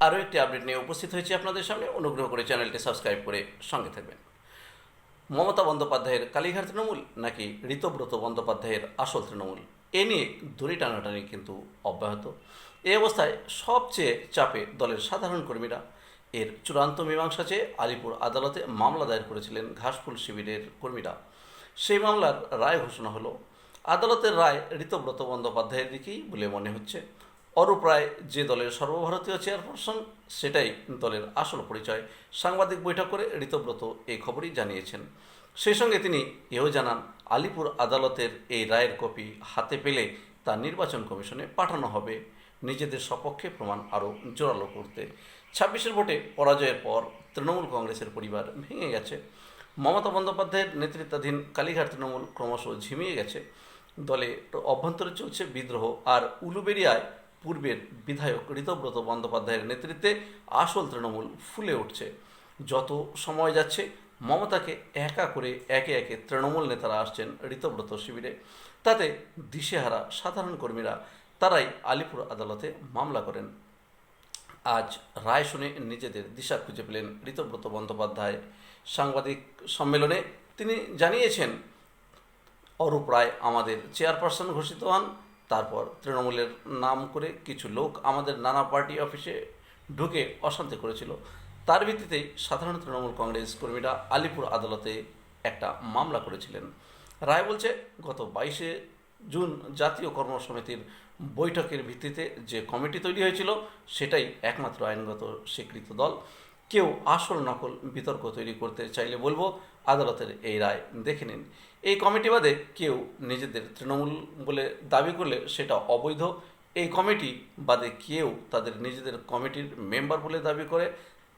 আরও একটি আপডেট নিয়ে উপস্থিত হয়েছি আপনাদের সামনে। অনুগ্রহ করে চ্যানেলটি সাবস্ক্রাইব করে সঙ্গে থাকবেন। মমতা বন্দ্যোপাধ্যায়ের কালীঘাট তৃণমূল নাকি ঋতব্রত বন্দ্যোপাধ্যায়ের আসল তৃণমূল, এ নিয়ে দড়ি টানাটানি কিন্তু অব্যাহত। এই অবস্থায় সবচেয়ে চাপে দলের সাধারণ কর্মীরা। এর চূড়ান্ত মীমাংসা চেয়ে আলিপুর আদালতে মামলা দায়ের করেছিলেন ঘাসফুল শিবিরের কর্মীরা। সেই মামলার রায় ঘোষণা হলো। আদালতের রায় ঋতব্রত বন্দ্যোপাধ্যায়ের দিকেই বলে মনে হচ্ছে। অরূপ রায় যে দলের সর্বভারতীয় চেয়ারপারসন, সেটাই দলের আসল পরিচয়। সাংবাদিক বৈঠক করে ঋতব্রত এই খবরই জানিয়েছেন। সেই সঙ্গে তিনি এও জানান, আলিপুর আদালতের এই রায়ের কপি হাতে পেলে তা নির্বাচন কমিশনে পাঠানো হবে নিজেদের সপক্ষে প্রমাণ আরও জোরালো করতে। 26-এর ভোটে পরাজয়ের পর তৃণমূল কংগ্রেসের পরিবার ভেঙে গেছে। মমতা বন্দ্যোপাধ্যায়ের নেতৃত্বাধীন কালীঘাট তৃণমূল ক্রমশ ঝিমিয়ে গেছে। দলে অভ্যন্তরে চলছে বিদ্রোহ। আর উলুবেড়িয়ায় পূর্বের বিধায়ক ঋতব্রত বন্দ্যোপাধ্যায়ের নেতৃত্বে আসল তৃণমূল ফুলে উঠছে। যত সময় যাচ্ছে মমতাকে একা করে একে একে তৃণমূল নেতারা আসছেন ঋতব্রত শিবিরে। তাতে দিশেহারা সাধারণ কর্মীরা, তারাই আলিপুর আদালতে মামলা করেন। আজ রায় শুনে নিজেদের দিশা খুঁজে পেলেন ঋতব্রত বন্দ্যোপাধ্যায়। সাংবাদিক সম্মেলনে তিনি জানিয়েছেন, অরূপ রায় আমাদের চেয়ারপারসন ঘোষিত হন। তারপর তৃণমূলের নাম করে কিছু লোক আমাদের নানা পার্টি অফিসে ঢুকে অশান্তি করেছিল। তার ভিত্তিতেই সাধারণ তৃণমূল কংগ্রেস কর্মীরা আলিপুর আদালতে একটা মামলা করেছিলেন। রায় বলছে, গত 22শে জুন জাতীয় কর্মসমিতির বৈঠকের ভিত্তিতে যে কমিটি তৈরি হয়েছিল সেটাই একমাত্র আইনগত স্বীকৃত দল। কেউ আসল নকল বিতর্ক তৈরি করতে চাইলে বলবো, আদালতের এই রায় দেখে নিন। এই কমিটি বাদে কেউ নিজেদের তৃণমূল বলে দাবি করলে সেটা অবৈধ। এই কমিটি বাদে কেউ তাদের নিজেদের কমিটির মেম্বার বলে দাবি করে,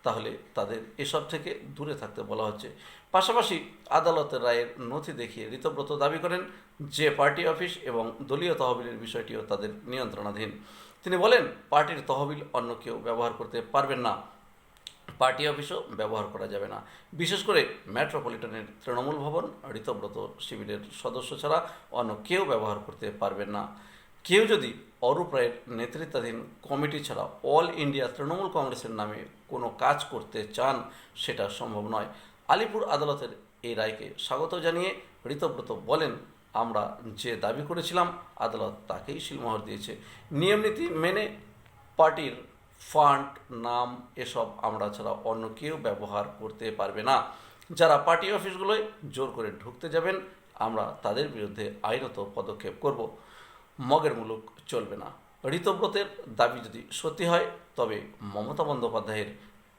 তাহলে তাদের এসব থেকে দূরে থাকতে বলা হচ্ছে। পাশাপাশি আদালতের রায়ের নথি দেখিয়ে ঋতব্রত দাবি করেন যে পার্টি অফিস এবং দলীয় তহবিলের বিষয়টিও তাদের নিয়ন্ত্রণাধীন। তিনি বলেন, পার্টির তহবিল অন্য কেউ ব্যবহার করতে পারবেন না, পার্টি অফিসও ব্যবহার করা যাবে না। বিশেষ করে মেট্রোপলিটনের তৃণমূল ভবন ঋতব্রত শিবিরের সদস্য ছাড়া অন্য কেউ ব্যবহার করতে পারবেন না। কেউ যদি অরূপ রায়ের নেতৃত্বাধীন কমিটি ছাড়া অল ইন্ডিয়া তৃণমূল কংগ্রেসের নামে কোনো কাজ করতে চান, সেটা সম্ভব নয়। আলিপুর আদালতের এই রায়কে স্বাগত জানিয়ে ঋতব্রত বলেন, আমরা যে দাবি করেছিলাম আদালত তাকেই সিলমোহর দিয়েছে। নিয়মনীতি মেনে পার্টির ফান্ড, নাম এসব আমরা ছাড়া অন্য কেউ ব্যবহার করতে পারবে না। যারা পার্টি অফিসগুলোয় জোর করে ঢুকতে যাবেন, আমরা তাদের বিরুদ্ধে আইনত পদক্ষেপ করব। মগের মুলুক চলবে না। ঋতব্রতের দাবি যদি সত্যি হয়, তবে মমতা বন্দ্যোপাধ্যায়ের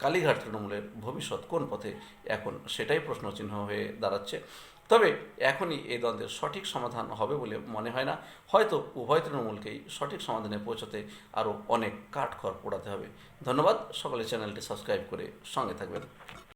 কালীঘাট তৃণমূলের ভবিষ্যৎ কোন পথে, এখন সেটাই প্রশ্নচিহ্ন হয়ে দাঁড়াচ্ছে। তবে এখনই এই দ্বন্দ্বের সঠিক সমাধান হবে বলে মনে হয় না। হয়তো উভয় তৃণমূলকেই সঠিক সমাধানে পৌঁছাতে আরও অনেক কাঠখড় পোড়াতে হবে। ধন্যবাদ। সকলে চ্যানেলটি সাবস্ক্রাইব করে সঙ্গে থাকবেন।